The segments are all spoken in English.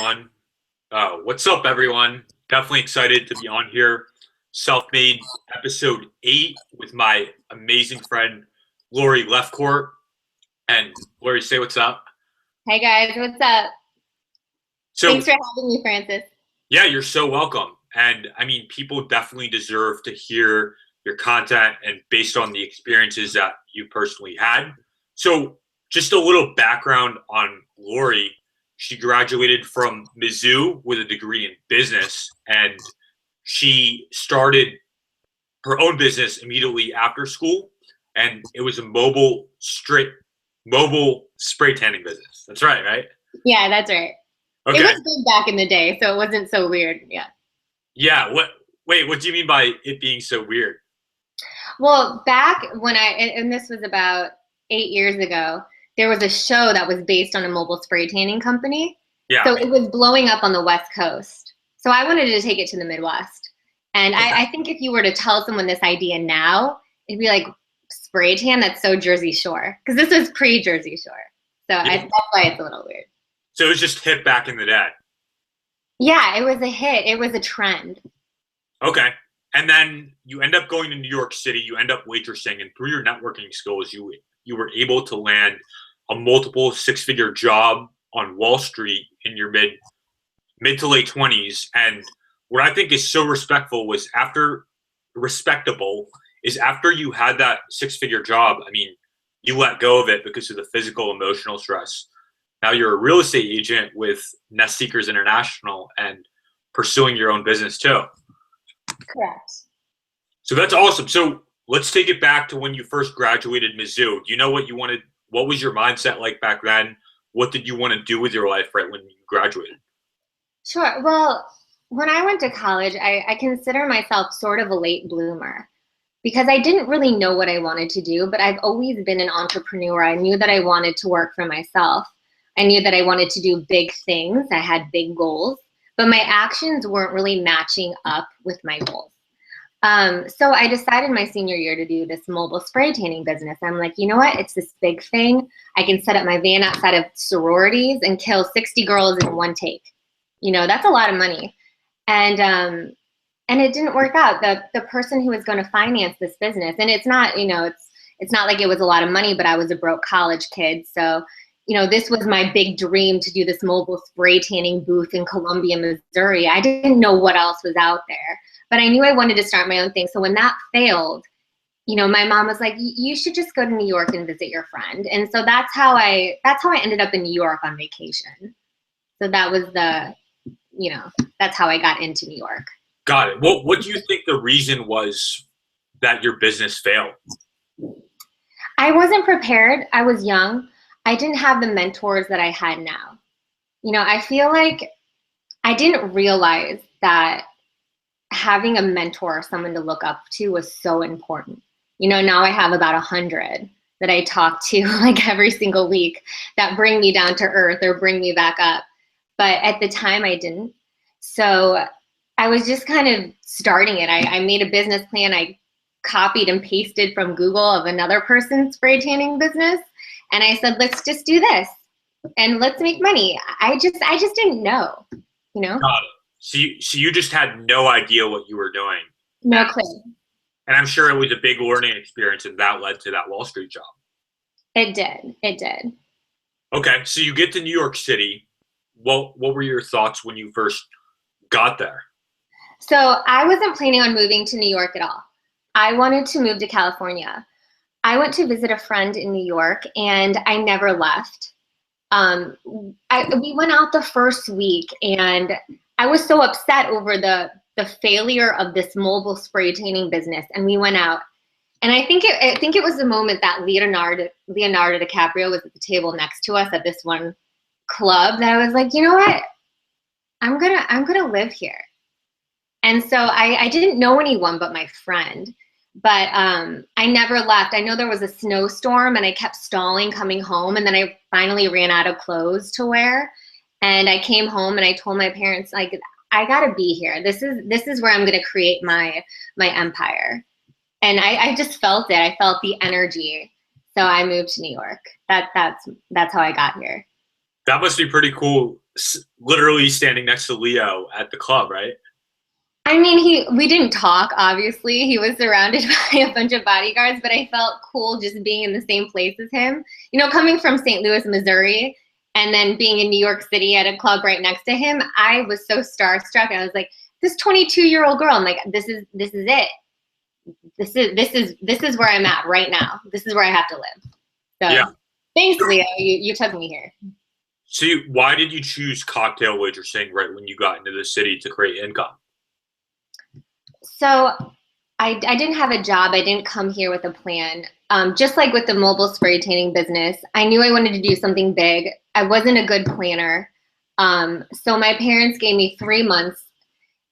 everyone. What's up, everyone? Definitely excited to be on here. Self-Made episode 8 with my amazing friend, Lori Lefcourt. And Lori, say what's up. Hey guys, what's up? So, Thanks for having me, Francis. yeah, you're so welcome. And I mean, people definitely deserve to hear your content and based on the experiences that you personally had. So, just a little background on Lori. She graduated from Mizzou with a degree in business, and she started her own business immediately after school, and it was a mobile spray tanning business. That's right, right? Yeah, that's right. Okay. It was big back in the day, so it wasn't so weird. Yeah. Yeah. What do you mean by it being so weird? Well, back when and this was about 8 years ago, there was a show that was based on a mobile spray tanning company. Yeah. So it was blowing up on the West Coast. So I wanted to take it to the Midwest. And Okay. I think if you were to tell someone this idea now, it'd be like, spray tan, that's so Jersey Shore. Because this was pre-Jersey Shore. So Yeah. that's why it's a little weird. So it was just hip back in the day. Yeah, it was a hit. It was a trend. Okay. And then you end up going to New York City, you end up waitressing, and through your networking skills, you were able to land a multiple six-figure job on Wall Street in your mid to late 20s. And what I think is so respectable is after you had that six-figure job, I mean, you let go of it because of the physical, emotional stress. Now you're a real estate agent with Nest Seekers International and pursuing your own business too. Correct. So that's awesome. So let's take it back to when you first graduated Mizzou. Do you know what you wanted? What was your mindset like back then? What did you want to do with your life right when you graduated? Sure. Well, when I went to college, I consider myself sort of a late bloomer because I didn't really know what I wanted to do, but I've always been an entrepreneur. I knew that I wanted to work for myself. I knew that I wanted to do big things. I had big goals, but my actions weren't really matching up with my goals. So I decided my senior year to do this mobile spray tanning business. I'm like, you know what? It's this big thing. I can set up my van outside of sororities and kill 60 girls in one take. You know, that's a lot of money. And it didn't work out. The person who was going to finance this business, and it's not, you know, it's not like it was a lot of money, but I was a broke college kid. So, you know, this was my big dream to do this mobile spray tanning booth in Columbia, Missouri. I didn't know what else was out there, but I knew I wanted to start my own thing. So when that failed, you know, my mom was like, you should just go to New York and visit your friend. And so that's how I ended up in New York on vacation. So that was that's how I got into New York. Got it. What do you think the reason was that your business failed? I wasn't prepared. I was young. I didn't have the mentors that I had now. You know, I feel like I didn't realize that having a mentor, someone to look up to, was so important. You know, now I have about 100 that I talk to like every single week that bring me down to earth or bring me back up. But at the time I didn't. So I was just kind of starting it. I made a business plan. I copied and pasted from Google of another person's spray tanning business. And I said, let's just do this and let's make money. I just didn't know, you know? Got it. So you just had no idea what you were doing. No clue. And I'm sure it was a big learning experience, and that led to that Wall Street job. It did. Okay, so you get to New York City. What were your thoughts when you first got there? So I wasn't planning on moving to New York at all. I wanted to move to California. I went to visit a friend in New York, and I never left. We went out the first week, and I was so upset over the failure of this mobile spray tanning business, and we went out. And I think it was the moment that Leonardo DiCaprio was at the table next to us at this one club that I was like, you know what? I'm gonna live here. And so I didn't know anyone but my friend. But I never left. I know there was a snowstorm and I kept stalling coming home, and then I finally ran out of clothes to wear. And I came home and I told my parents, like, I gotta be here. This is where I'm gonna create my empire. And I just felt it. I felt the energy. So I moved to New York. That's how I got here. That must be pretty cool. Literally standing next to Leo at the club, right? I mean, we didn't talk, obviously. He was surrounded by a bunch of bodyguards, but I felt cool just being in the same place as him. You know, coming from St. Louis, Missouri, and then being in New York City at a club right next to him, I was so starstruck. I was like, this 22-year-old girl, I'm like, this is it. This is where I'm at right now. This is where I have to live. So Yeah. thanks, Leo. You took me here. So why did you choose cocktail waitressing right when you got into the city to create income? So I didn't have a job. I didn't come here with a plan. Just like with the mobile spray tanning business, I knew I wanted to do something big. I wasn't a good planner. So my parents gave me 3 months.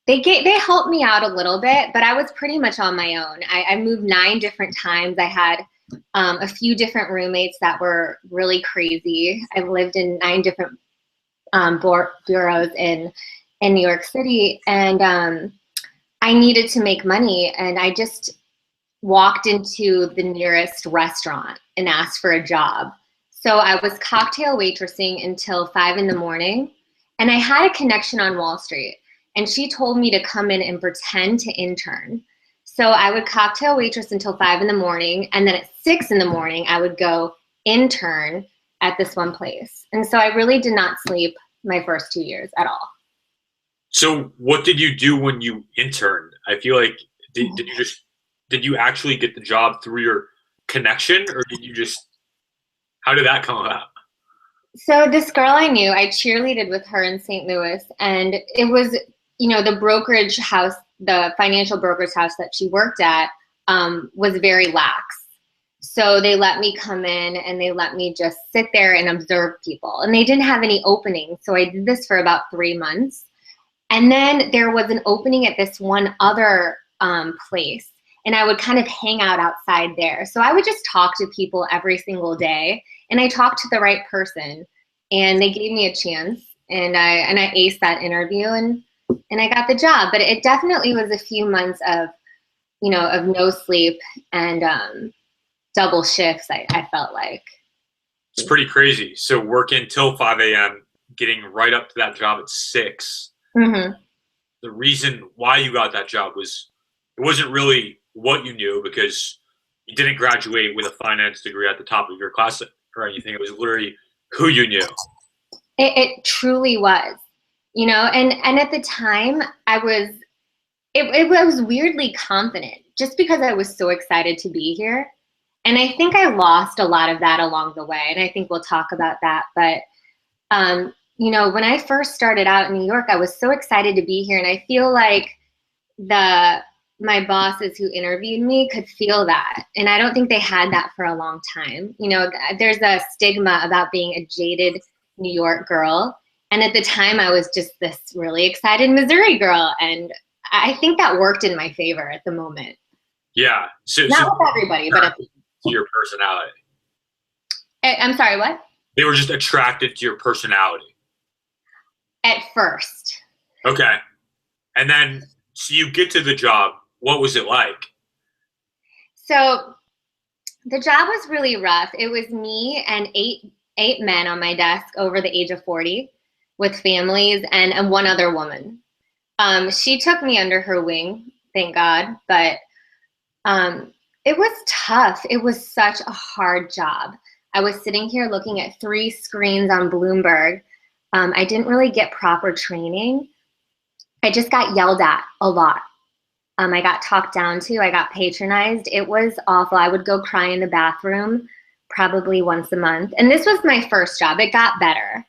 They helped me out a little bit, but I was pretty much on my own. I moved 9 different times. I had a few different roommates that were really crazy. I lived in 9 different bureaus in New York City, and I needed to make money, and I just walked into the nearest restaurant and asked for a job. So I was cocktail waitressing until 5 in the morning, and I had a connection on Wall Street, and she told me to come in and pretend to intern. So I would cocktail waitress until 5 in the morning, and then at 6 in the morning, I would go intern at this one place. And so I really did not sleep my first 2 years at all. So what did you do when you interned? I feel like did you actually get the job through your connection, or did you just how did that come about? So this girl I knew, I cheerleaded with her in St. Louis, and it was, you know, the brokerage house, the financial brokerage house that she worked at was very lax. So they let me come in and they let me just sit there and observe people, and they didn't have any openings. So I did this for about 3 months. And then there was an opening at this one other place, and I would kind of hang out outside there. So I would just talk to people every single day, and I talked to the right person, and they gave me a chance, and I aced that interview, and I got the job. But it definitely was a few months of, you know, of no sleep and double shifts. I felt like It's pretty crazy. So working till 5 a.m., getting right up to that job at 6. Mm-hmm. The reason why you got that job was it wasn't really what you knew because you didn't graduate with a finance degree at the top of your class or anything. It was literally who you knew. It truly was, you know, and at the time it was weirdly confident just because I was so excited to be here. And I think I lost a lot of that along the way. And I think we'll talk about that. But, you know, when I first started out in New York, I was so excited to be here. And I feel like my bosses who interviewed me could feel that. And I don't think they had that for a long time. You know, there's a stigma about being a jaded New York girl. And at the time I was just this really excited Missouri girl. And I think that worked in my favor at the moment. Yeah. Not with everybody, but to your personality. I'm sorry, what? They were just attracted to your personality. At first. Okay. And then, so you get to the job. What was it like? So the job was really rough. It was me and eight men on my desk over the age of 40 with families and one other woman. She took me under her wing, thank God, but it was tough. It was such a hard job. I was sitting here looking at 3 screens on Bloomberg. I didn't really get proper training. I just got yelled at a lot. I got talked down to. I got patronized. It was awful. I would go cry in the bathroom probably once a month. And this was my first job. It got better.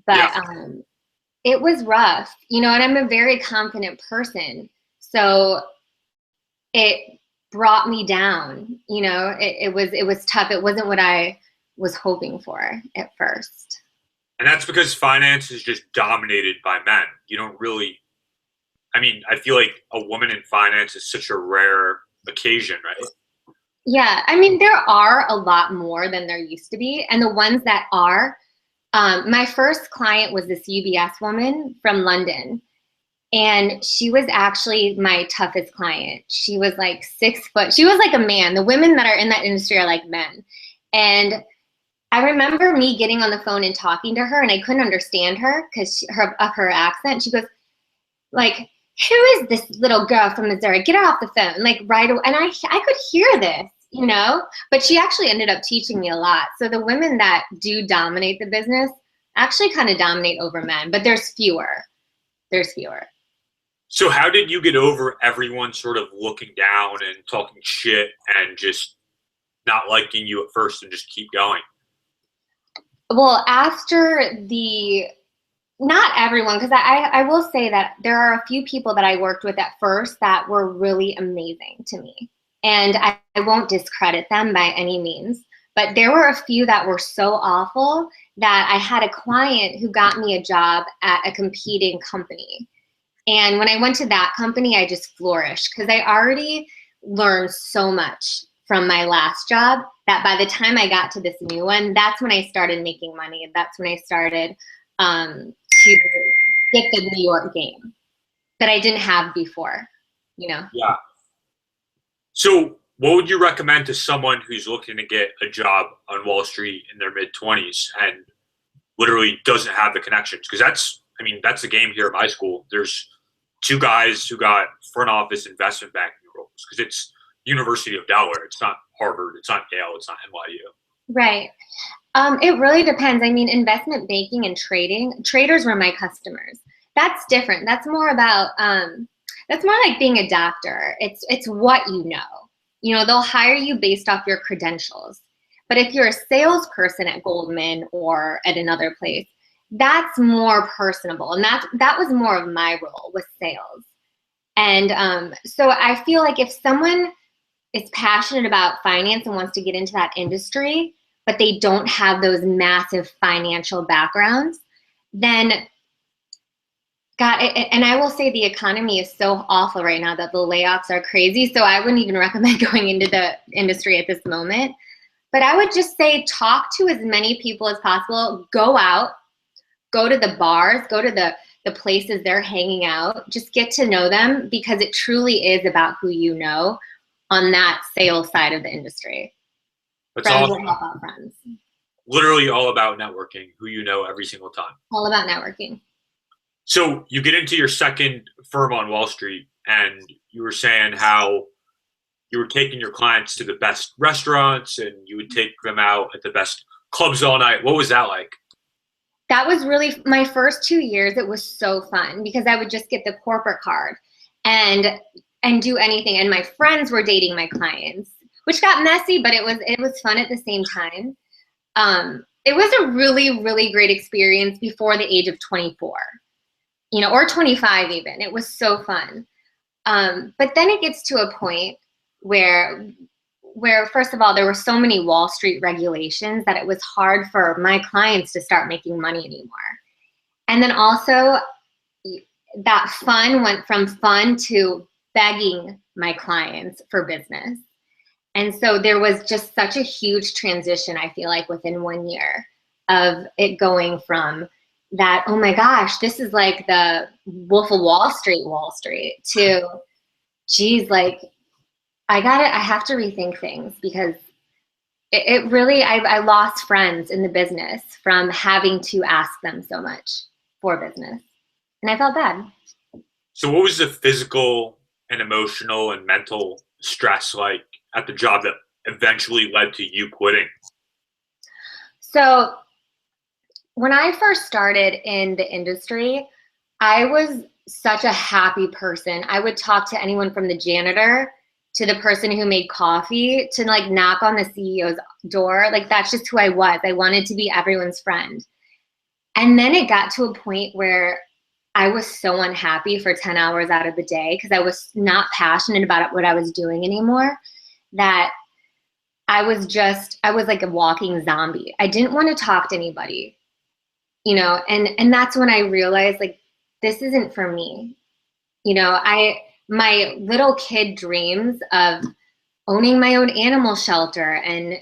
But yeah. It was rough. You know, and I'm a very confident person. So it brought me down. You know, it was tough. It wasn't what I was hoping for at first. And that's because finance is just dominated by men. You don't really, I mean, I feel like a woman in finance is such a rare occasion, right? Yeah, I mean, there are a lot more than there used to be. And the ones that are, my first client was this UBS woman from London. And she was actually my toughest client. She was like 6 foot. She was like a man. The women that are in that industry are like men. And I remember me getting on the phone and talking to her, and I couldn't understand her because of her accent. She goes, like, who is this little girl from Missouri? Get her off the phone, like right away. And I could hear this, you know, but she actually ended up teaching me a lot. So the women that do dominate the business actually kind of dominate over men, but there's fewer. There's fewer. So how did you get over everyone sort of looking down and talking shit and just not liking you at first and just keep going? Well, after not everyone, because I will say that there are a few people that I worked with at first that were really amazing to me. And I won't discredit them by any means. But there were a few that were so awful that I had a client who got me a job at a competing company. And when I went to that company, I just flourished because I already learned so much from my last job that by the time I got to this new one, that's when I started making money. That's when I started to get the New York game that I didn't have before, you know? Yeah. So what would you recommend to someone who's looking to get a job on Wall Street in their mid-20s and literally doesn't have the connections? Because that's the game here at my school. There's two guys who got front office investment banking roles because it's University of Delaware. It's not Harvard. It's not Yale. It's not NYU. Right. It really depends. I mean, investment banking and traders were my customers. That's different. That's more about, that's more like being a doctor. It's what you know. You know, they'll hire you based off your credentials. But if you're a salesperson at Goldman or at another place, that's more personable. And that was more of my role with sales. And so I feel like if someone is passionate about finance and wants to get into that industry, but they don't have those massive financial backgrounds, then God, and I will say the economy is so awful right now that the layoffs are crazy. So I wouldn't even recommend going into the industry at this moment. But I would just say talk to as many people as possible. Go out, go to the bars, go to the places they're hanging out. Just get to know them because it truly is about who you know on that sales side of the industry. It's Friends will help out friends. Literally all about networking, who you know every single time. All about networking. So you get into your second firm on Wall Street and you were saying how you were taking your clients to the best restaurants and you would take them out at the best clubs all night. What was that like? That was really my first 2 years. It was so fun because I would just get the corporate card and do anything. And my friends were dating my clients, which got messy, but it was fun at the same time. It was a really, really great experience before the age of 24, you know, or 25 even. It was so fun. But then it gets to a point where first of all, there were so many Wall Street regulations that it was hard for my clients to start making money anymore. And then also that fun went from fun to begging my clients for business. And so there was just such a huge transition, I feel like, within 1 year of it going from that, oh my gosh, this is like the Wolf of Wall Street, to, geez, like, I have to rethink things because it really, I lost friends in the business from having to ask them so much for business. And I felt bad. So what was the physical and emotional and mental stress like at the job that eventually led to you quitting? So when I first started in the industry, I was such a happy person. I would talk to anyone from the janitor to the person who made coffee to like knock on the CEO's door. Like that's just who I was. I wanted to be everyone's friend. And then it got to a point where I was so unhappy for 10 hours out of the day because I was not passionate about what I was doing anymore, that I was like a walking zombie. I didn't want to talk to anybody, you know, and that's when I realized like, this isn't for me. You know, my little kid dreams of owning my own animal shelter and,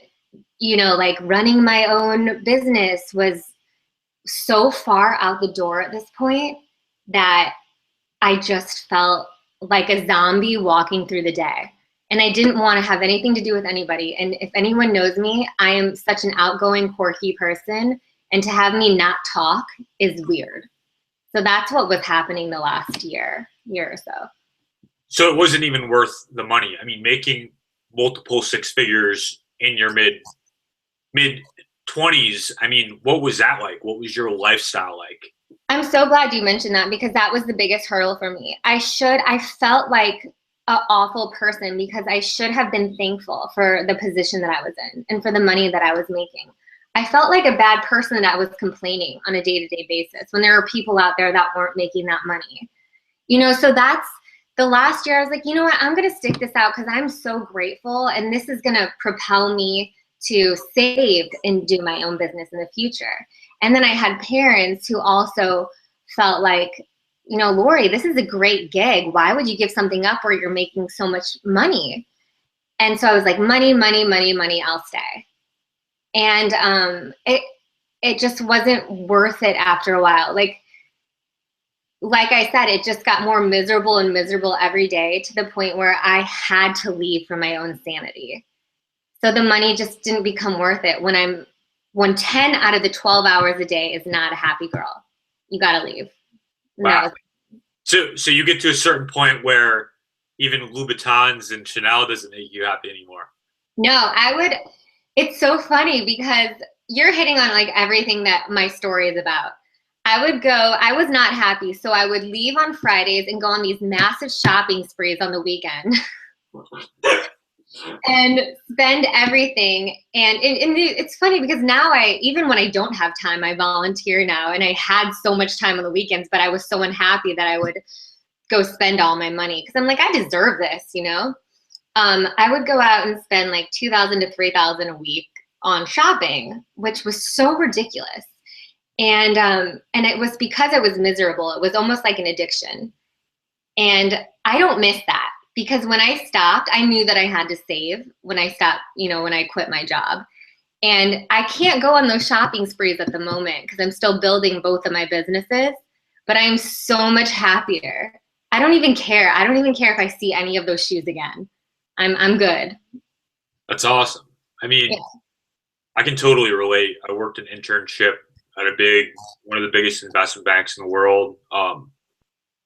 you know, like running my own business was so far out the door at this point that I just felt like a zombie walking through the day. And I didn't want to have anything to do with anybody. And if anyone knows me, I am such an outgoing, quirky person. And to have me not talk is weird. So that's what was happening the last year or so. So it wasn't even worth the money. I mean, making multiple six figures in your mid 20s. I mean, what was that like? What was your lifestyle like? I'm so glad you mentioned that, because that was the biggest hurdle for me. I felt like an awful person, because I should have been thankful for the position that I was in and for the money that I was making. I felt like a bad person that was complaining on a day-to-day basis when there were people out there that weren't making that money. So that's the last year I was like, you know what, I'm going to stick this out because I'm so grateful, and this is going to propel me to save and do my own business in the future. And then I had parents who also felt like, Lori, this is a great gig. Why would you give something up where you're making so much money? And so I was like, money, money, money, money, I'll stay. And it just wasn't worth it after a while. Like I said, it just got more miserable and miserable every day, to the point where I had to leave for my own sanity. So the money just didn't become worth it when 10 out of the 12 hours a day is not a happy girl. You got to leave. Wow. So you get to a certain point where even Louboutins and Chanel doesn't make you happy anymore. No, it's so funny, because you're hitting on like everything that my story is about. I was not happy. So I would leave on Fridays and go on these massive shopping sprees on the weekend and spend everything. And it's funny, because now even when I don't have time, I volunteer now, and I had so much time on the weekends, but I was so unhappy that I would go spend all my money, because I'm like, I deserve this, I would go out and spend like $2,000 to $3,000 a week on shopping, which was so ridiculous. And it was because I was miserable. It was almost like an addiction. And I don't miss that, because when I stopped, I knew that I had to save when I stopped, when I quit my job. And I can't go on those shopping sprees at the moment, because I'm still building both of my businesses, but I'm so much happier. I don't even care. I don't even care if I see any of those shoes again. I'm good. That's awesome. I mean, yeah. I can totally relate. I worked an internship at one of the biggest investment banks in the world. I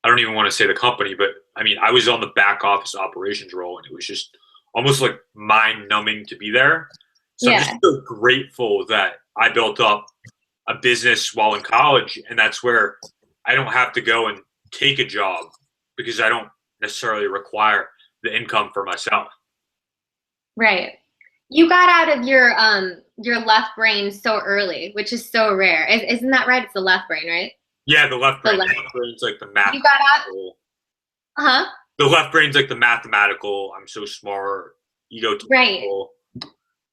don't even want to say the company, but I mean, I was on the back office operations role, and it was just almost like mind numbing to be there. So yeah. I'm just so grateful that I built up a business while in college, and that's where I don't have to go and take a job, because I don't necessarily require the income for myself. Right. You got out of your left brain so early, which is so rare. Isn't that right? It's the left brain, right? Yeah, the left brain. The left brain's like the mathematical. You got out? The left brain's like the mathematical, I'm so smart, egotistical. Right.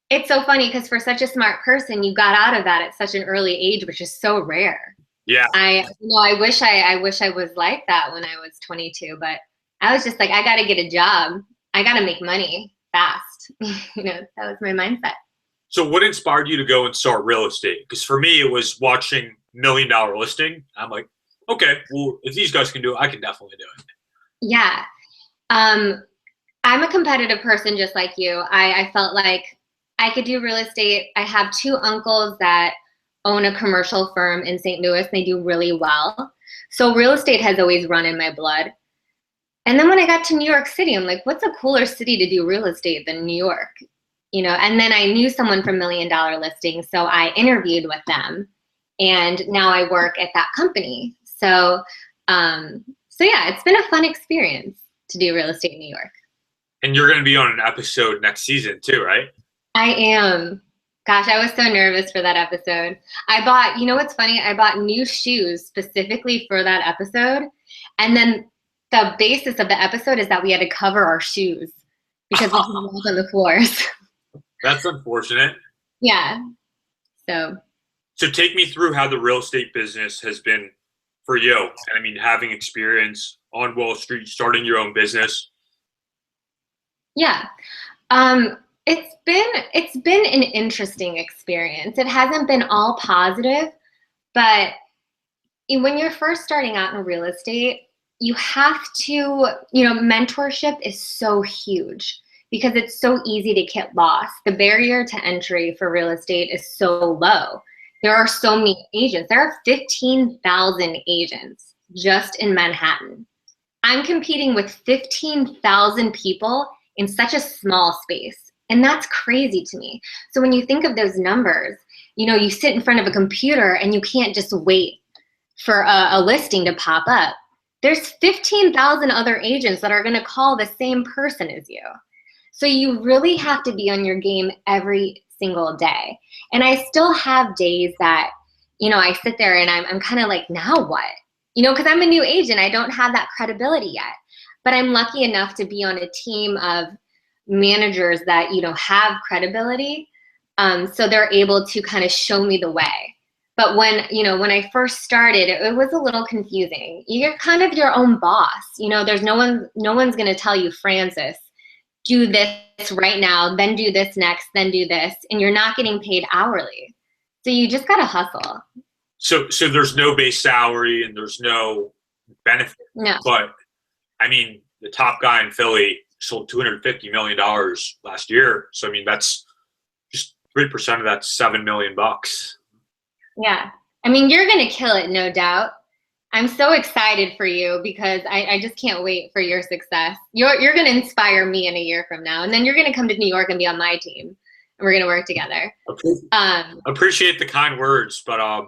It's so funny, because for such a smart person, you got out of that at such an early age, which is so rare. Yeah. I wish I was like that when I was 22, but I was just like, I got to get a job. I got to make money fast. That was my mindset. So what inspired you to go and start real estate? Because for me, it was watching $1 Million Listing. I'm like, okay, well, if these guys can do it, I can definitely do it. Yeah. I'm a competitive person just like you. I felt like I could do real estate. I have 2 uncles that own a commercial firm in St. Louis. They do really well. So real estate has always run in my blood. And then when I got to New York City, I'm like, what's a cooler city to do real estate than New York? And then I knew someone from $1 Million Listing, so I interviewed with them, and now I work at that company. So yeah, it's been a fun experience to do real estate in New York. And you're going to be on an episode next season too, right? I am. Gosh, I was so nervous for that episode. What's funny? I bought new shoes specifically for that episode, and then the basis of the episode is that we had to cover our shoes because we can walk on the floors. That's unfortunate. Yeah. So take me through how the real estate business has been for you. And I mean, having experience on Wall Street, starting your own business. Yeah. It's been an interesting experience. It hasn't been all positive, but when you're first starting out in real estate, you have to, mentorship is so huge. because it's so easy to get lost. The barrier to entry for real estate is so low. There are so many agents. There are 15,000 agents just in Manhattan. I'm competing with 15,000 people in such a small space. And that's crazy to me. So when you think of those numbers, you know, you sit in front of a computer and you can't just wait for a listing to pop up. There's 15,000 other agents that are going to call the same person as you. So you really have to be on your game every single day. And I still have days that, you know, I sit there and I'm kind of like, now what? You know, because I'm a new agent. I don't have that credibility yet. But I'm lucky enough to be on a team of managers that, you know, have credibility. So they're able to kind of show me the way. But when, you know, when I first started, it was a little confusing. You're kind of your own boss. You know, there's no one's going to tell you, Francis, do this right now, then do this next, then do this. And you're not getting paid hourly. So you just got to hustle. So there's no base salary and there's no benefit. No. But I mean, the top guy in Philly sold $250 million last year. So I mean, that's just 3% of that's $7 million. Yeah. I mean, you're going to kill it, no doubt. I'm so excited for you because I just can't wait for your success. You're going to inspire me in a year from now. And then you're going to come to New York and be on my team. And we're going to work together. Appreciate the kind words, but I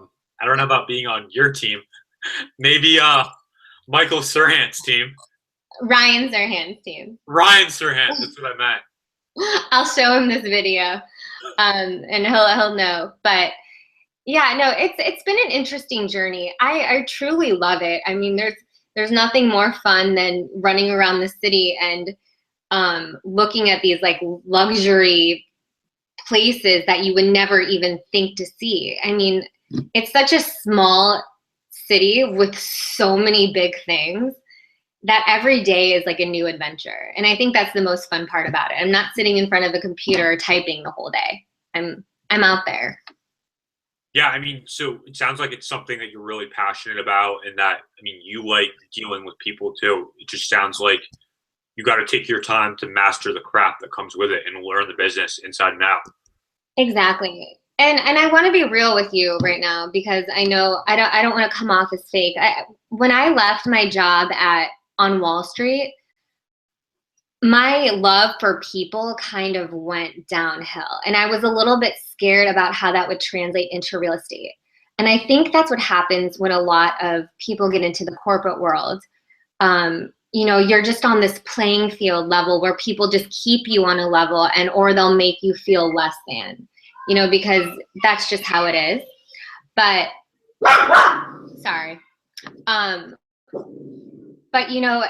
don't know about being on your team. Maybe Michael Serhant's team. Ryan Serhant's team. Ryan Serhant, that's what I meant. I'll show him this video and he'll know. But yeah, no, it's been an interesting journey. I truly love it. I mean, there's nothing more fun than running around the city and looking at these like luxury places that you would never even think to see. I mean, it's such a small city with so many big things that every day is like a new adventure. And I think that's the most fun part about it. I'm not sitting in front of a computer typing the whole day. I'm out there. Yeah, I mean, so it sounds like it's something that you're really passionate about and that, I mean, you like dealing with people too. It just sounds like you got to take your time to master the crap that comes with it and learn the business inside and out. Exactly. And I want to be real with you right now because I know I don't want to come off as fake. When I left my job on Wall Street, my love for people kind of went downhill. And I was a little bit scared about how that would translate into real estate. And I think that's what happens when a lot of people get into the corporate world. You know, you're just on this playing field level where people just keep you on a level or they'll make you feel less than, you know, because that's just how it is. But, sorry. But, you know,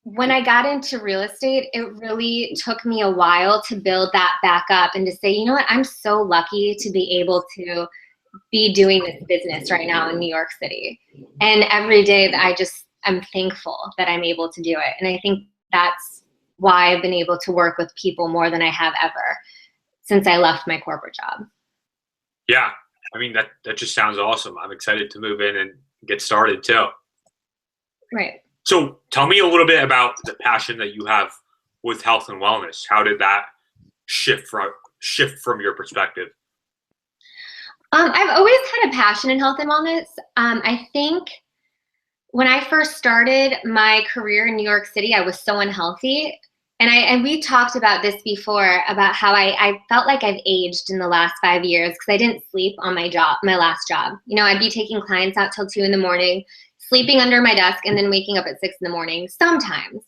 when I got into real estate, it really took me a while to build that back up and to say, you know what, I'm so lucky to be able to be doing this business right now in New York City. And every day that I'm thankful that I'm able to do it. And I think that's why I've been able to work with people more than I have ever since I left my corporate job. Yeah. I mean, that just sounds awesome. I'm excited to move in and get started too. Right. So tell me a little bit about the passion that you have with health and wellness. How did that shift from your perspective? I've always had a passion in health and wellness. I think when I first started my career in New York City, I was so unhealthy. And we talked about this before, about how I felt like I've aged in the last 5 years because I didn't sleep on my last job. You know, I'd be taking clients out till 2 a.m, sleeping under my desk, and then waking up at 6 a.m. sometimes.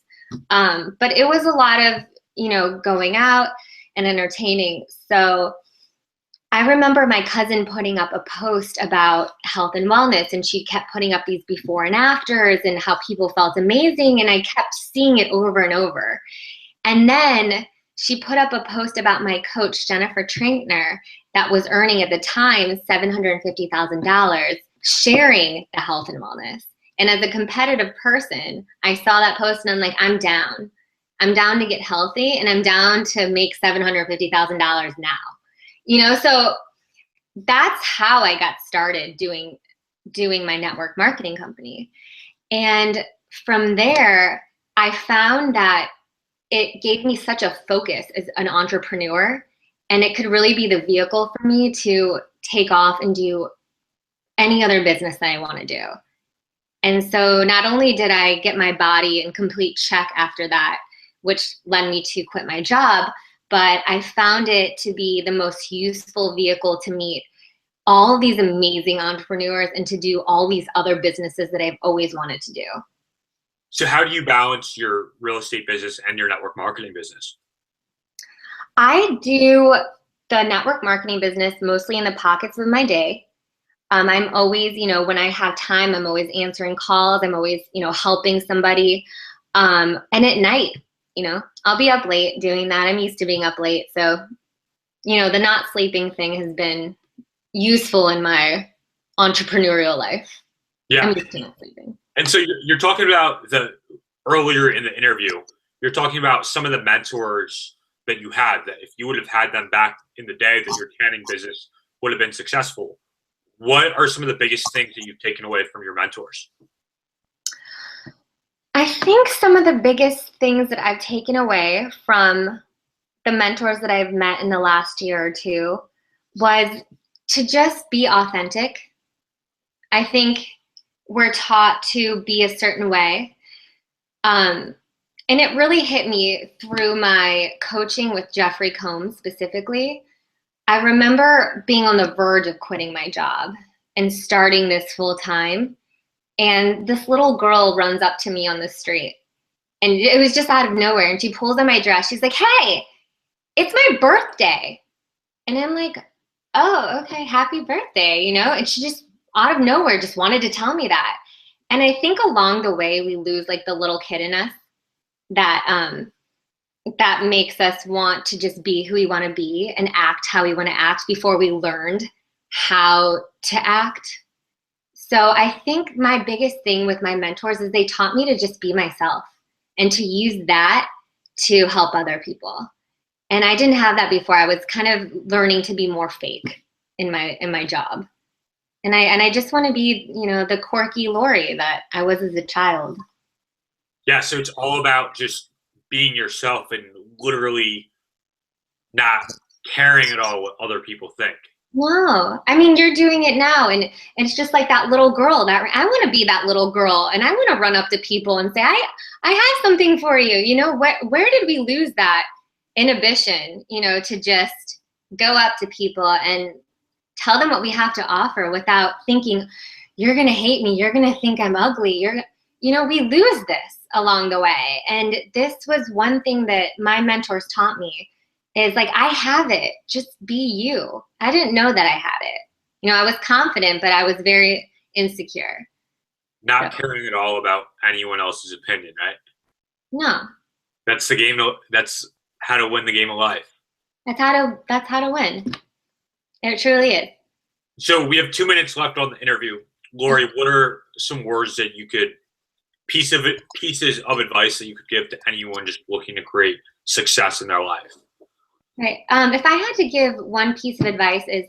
But it was a lot of, you know, going out and entertaining. So I remember my cousin putting up a post about health and wellness, and she kept putting up these before and afters and how people felt amazing. And I kept seeing it over and over. And then she put up a post about my coach, Jennifer Trinkner, that was earning at the time $750,000, sharing the health and wellness. And as a competitive person, I saw that post and I'm like, I'm down. I'm down to get healthy and I'm down to make $750,000 now. You know, so that's how I got started doing my network marketing company. And from there, I found that it gave me such a focus as an entrepreneur, and it could really be the vehicle for me to take off and do any other business that I want to do. And so not only did I get my body in complete check after that, which led me to quit my job, but I found it to be the most useful vehicle to meet all these amazing entrepreneurs and to do all these other businesses that I've always wanted to do. So how do you balance your real estate business and your network marketing business? I do the network marketing business mostly in the pockets of my day. I'm always, when I have time, I'm always answering calls. I'm always, helping somebody. And at night, I'll be up late doing that. I'm used to being up late. So, the not sleeping thing has been useful in my entrepreneurial life. Yeah. I'm used to not sleeping. And so you're talking about earlier in the interview, you're talking about some of the mentors that you had, that if you would have had them back in the day, that your tanning business would have been successful. What are some of the biggest things that you've taken away from your mentors? I think some of the biggest things that I've taken away from the mentors that I've met in the last year or two was to just be authentic. I think we're taught to be a certain way. And it really hit me through my coaching with Jeffrey Combs specifically. I remember being on the verge of quitting my job and starting this full time. And this little girl runs up to me on the street. And it was just out of nowhere. And she pulls on my dress. She's like, "Hey, it's my birthday." And I'm like, "Oh, okay, happy birthday," And she just out of nowhere just wanted to tell me that. And I think along the way we lose like the little kid in us that makes us want to just be who we want to be and act how we want to act before we learned how to act. So I think my biggest thing with my mentors is they taught me to just be myself and to use that to help other people. And I didn't have that before. I was kind of learning to be more fake in my job. And I just want to be, the quirky Lori that I was as a child. Yeah, so it's all about just being yourself and literally not caring at all what other people think. No, I mean, you're doing it now. And it's just like that little girl that I want to be that little girl. And I want to run up to people and say, I have something for you. Where did we lose that inhibition, to just go up to people and tell them what we have to offer without thinking, you're going to hate me. You're going to think I'm ugly. We lose this along the way. And this was one thing that my mentors taught me is like, I have it. Just be you. I didn't know that I had it. I was confident, but I was very insecure. Not caring at all about anyone else's opinion, right? No. That's the game. That's how to win the game of life. That's how to win. It truly is. So we have 2 minutes left on the interview. Lori, what are some words that you could, pieces of advice that you could give to anyone just looking to create success in their life? Right. If I had to give one piece of advice is,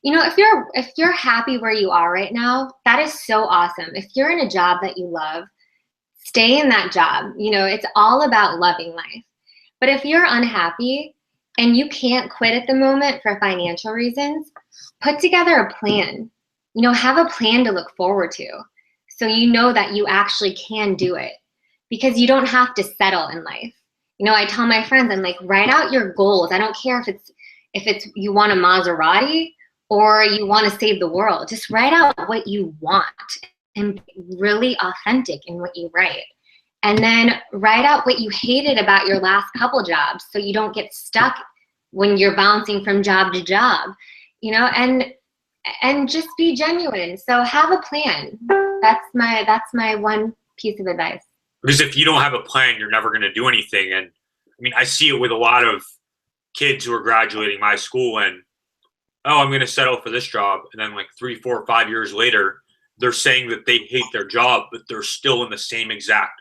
if you're happy where you are right now, that is so awesome. If you're in a job that you love, stay in that job. It's all about loving life. But if you're unhappy and you can't quit at the moment for financial reasons, put together a plan. Have a plan to look forward to. So that you actually can do it, because you don't have to settle in life. I tell my friends, I'm like, write out your goals. I don't care if it's you want a Maserati or you want to save the world. Just write out what you want and be really authentic in what you write. And then write out what you hated about your last couple jobs so you don't get stuck when you're bouncing from job to job, and just be genuine. So have a plan. That's my one piece of advice. Because if you don't have a plan, you're never going to do anything. And I mean, I see it with a lot of kids who are graduating my school and, oh, I'm going to settle for this job. And then like 3, 4, 5 years later, they're saying that they hate their job, but they're still in the same exact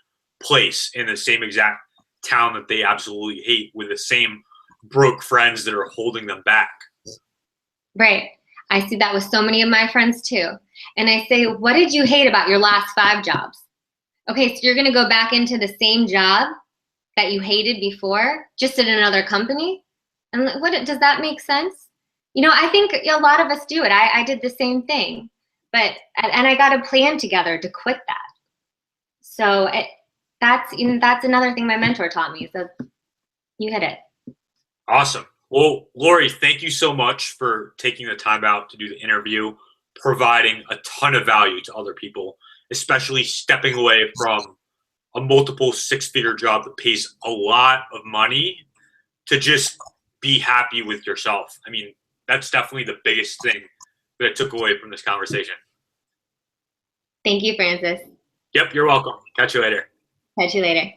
place, in the same exact town that they absolutely hate, with the same broke friends that are holding them back. Right. I see that with so many of my friends too. And I say, what did you hate about your last 5 jobs? Okay, so you're going to go back into the same job that you hated before, just at another company? And does that make sense? You know, I think a lot of us do it. I did the same thing, and I got a plan together to quit that. So that's another thing my mentor taught me. So you hit it. Awesome. Well, Lori, thank you so much for taking the time out to do the interview, providing a ton of value to other people, especially stepping away from a multiple six-figure job that pays a lot of money to just be happy with yourself. I mean, that's definitely the biggest thing that I took away from this conversation. Thank you, Francis. Yep, you're welcome. Catch you later. Catch you later.